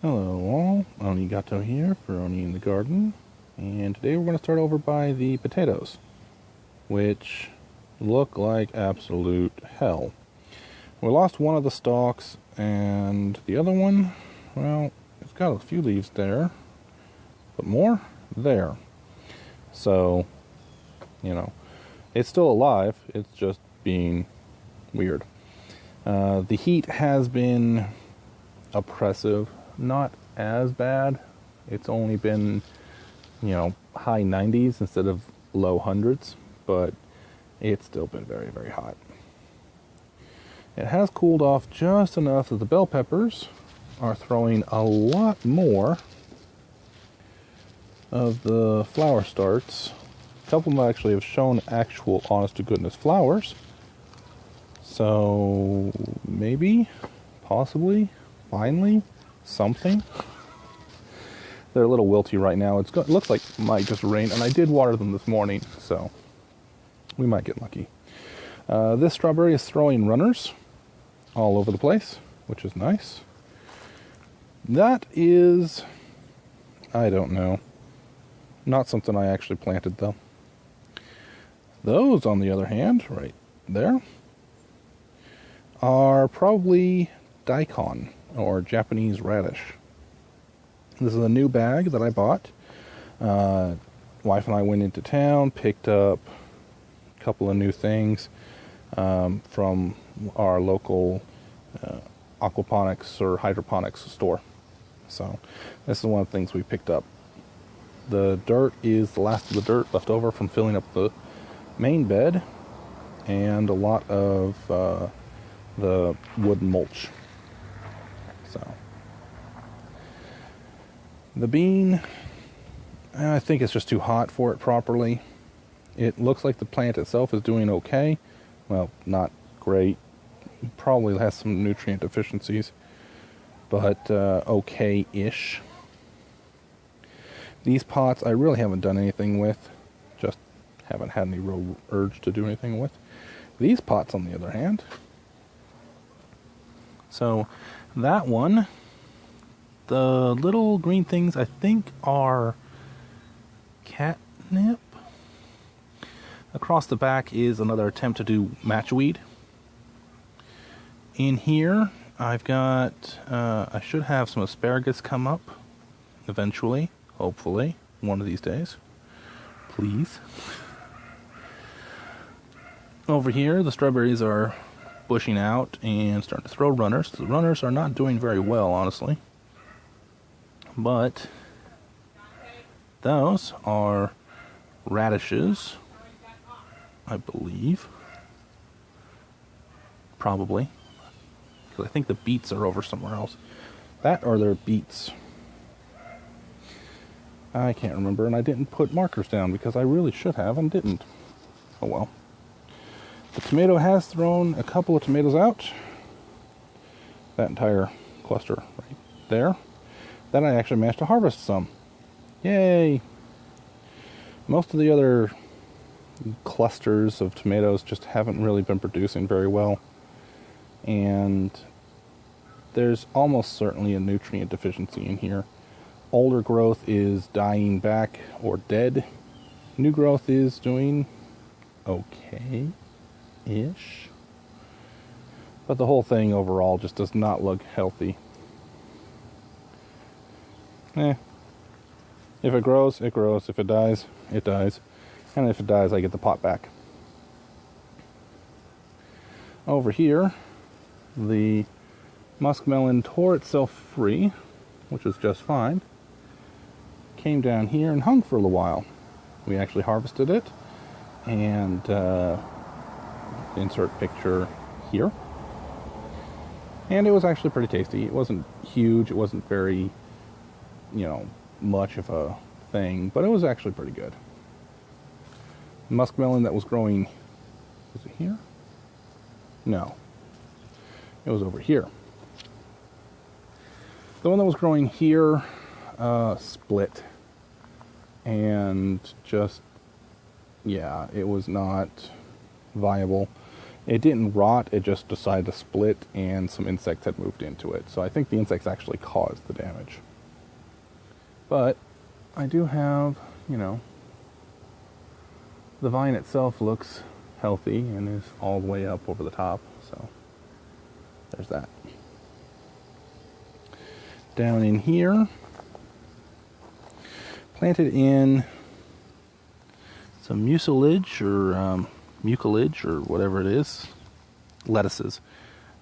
Hello all, Onigato here for Oni in the Garden, and today we're going to start over by the potatoes, which look like absolute hell. We lost one of the stalks, and the other one, well, it's got a few leaves there, but more there. So, it's still alive, it's just being weird. The heat has been oppressive. Not as bad. It's only been, high 90s instead of low hundreds, but it's still been very, very hot. It has cooled off just enough that the bell peppers are throwing a lot more of the flower starts. A couple of them actually have shown actual honest-to-goodness flowers. So maybe, possibly, finally, something. They're a little wilty right now. It looks like it might just rain, and I did water them this morning, so we might get lucky. This strawberry is throwing runners all over the place, which is nice. That is, I don't know, not something I actually planted though. Those, on the other hand, right there, are probably daikon, or Japanese radish. This is a new bag that I bought. Wife and I went into town, picked up a couple of new things from our local aquaponics or hydroponics store. So this is one of the things we picked up. The dirt is the last of the dirt left over from filling up the main bed, and a lot of the wood mulch. So, the bean, I think it's just too hot for it properly. It looks like the plant itself is doing okay. Well, not great. Probably has some nutrient deficiencies, but okay-ish. These pots I really haven't done anything with. Just haven't had any real urge to do anything with. These pots, on the other hand. So, that one, the little green things I think are catnip. Across the back is another attempt to do matchweed. In here, I've got, I should have some asparagus come up eventually, hopefully, one of these days. Please. Over here, the strawberries are bushing out and starting to throw runners. The runners are not doing very well, honestly. But those are radishes, I believe. Probably. Because I think the beets are over somewhere else. That or they're beets. I can't remember, and I didn't put markers down because I really should have and didn't. Oh well. The tomato has thrown a couple of tomatoes out. That entire cluster right there. Then I actually managed to harvest some. Yay! Most of the other clusters of tomatoes just haven't really been producing very well. And there's almost certainly a nutrient deficiency in here. Older growth is dying back or dead. New growth is doing okay-ish. But the whole thing overall just does not look healthy. If it grows, it grows. If it dies, it dies. And if it dies, I get the pot back. Over here, the muskmelon tore itself free, which is just fine. Came down here and hung for a little while. We actually harvested it, and insert picture here. And it was actually pretty tasty. It wasn't huge, it wasn't very, much of a thing, but it was actually pretty good. The muskmelon that was growing, was it here? No. It was over here. The one that was growing here split. And just, yeah, it was not viable. It didn't rot, it just decided to split and some insects had moved into it. So I think the insects actually caused the damage. But I do have, you know, the vine itself looks healthy and is all the way up over the top. So there's that. Down in here, planted in some mucilage or mucilage or whatever it is, lettuces,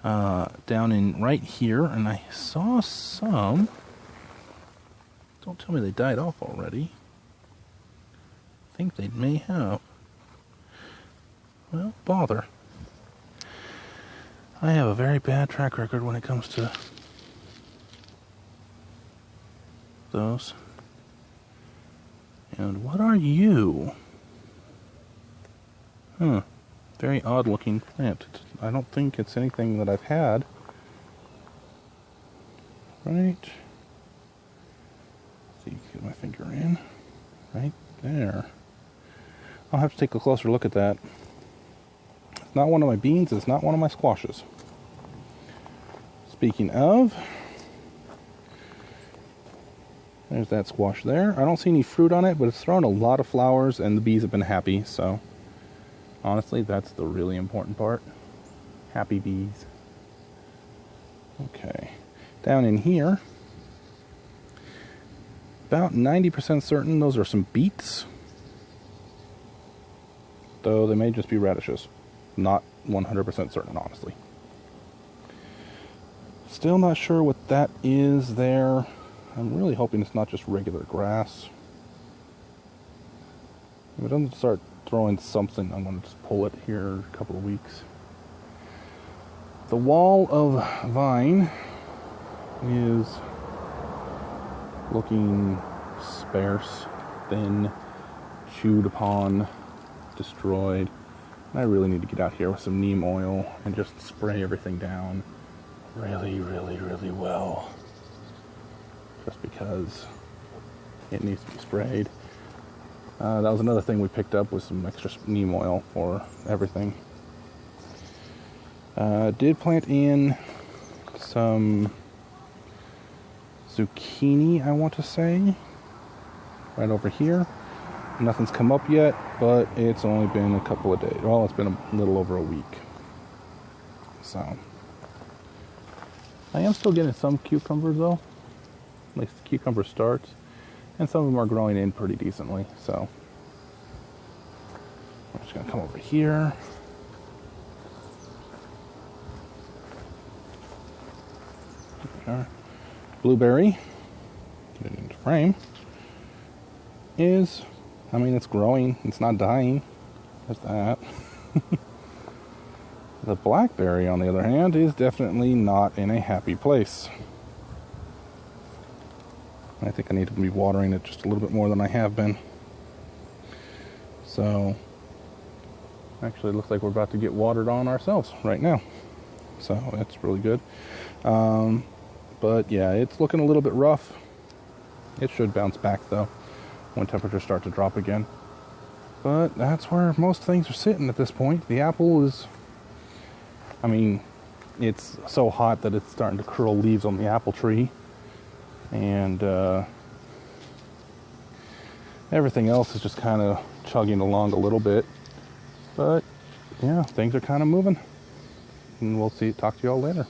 down in right here, and I saw some. Don't tell me they died off already. I think they may have. Well, bother. I have a very bad track record when it comes to those. And what are you? Very odd looking plant. I don't think it's anything that I've had. Right. Let's see, get my finger in. Right there. I'll have to take a closer look at that. It's not one of my beans, it's not one of my squashes. Speaking of, there's that squash there. I don't see any fruit on it, but it's thrown a lot of flowers and the bees have been happy, so honestly, that's the really important part. Happy bees. Okay. Down in here, about 90% certain those are some beets. Though they may just be radishes. Not 100% certain, honestly. Still not sure what that is there. I'm really hoping it's not just regular grass. If it doesn't start throwing something, I'm going to just pull it here in a couple of weeks. The wall of vine is looking sparse, thin, chewed upon, destroyed. And I really need to get out here with some neem oil and just spray everything down really, really, really well. Just because it needs to be sprayed. That was another thing we picked up, was some extra neem oil for everything. Did plant in some zucchini, I want to say, right over here. Nothing's come up yet, but it's only been a couple of days. Well, it's been a little over a week. So I am still getting some cucumbers though. At least the cucumber starts. And some of them are growing in pretty decently, so I'm just gonna come over here. Our blueberry, get it into frame, is, I mean, it's growing, it's not dying. There's that. The blackberry, on the other hand, is definitely not in a happy place. I think I need to be watering it just a little bit more than I have been. So, actually it looks like we're about to get watered on ourselves right now. So, that's really good. But yeah, it's looking a little bit rough. It should bounce back though when temperatures start to drop again. But that's where most things are sitting at this point. The apple is, I mean, it's so hot that it's starting to curl leaves on the apple tree. And everything else is just kind of chugging along a little bit. But yeah, things are kind of moving. And we'll talk to you all later.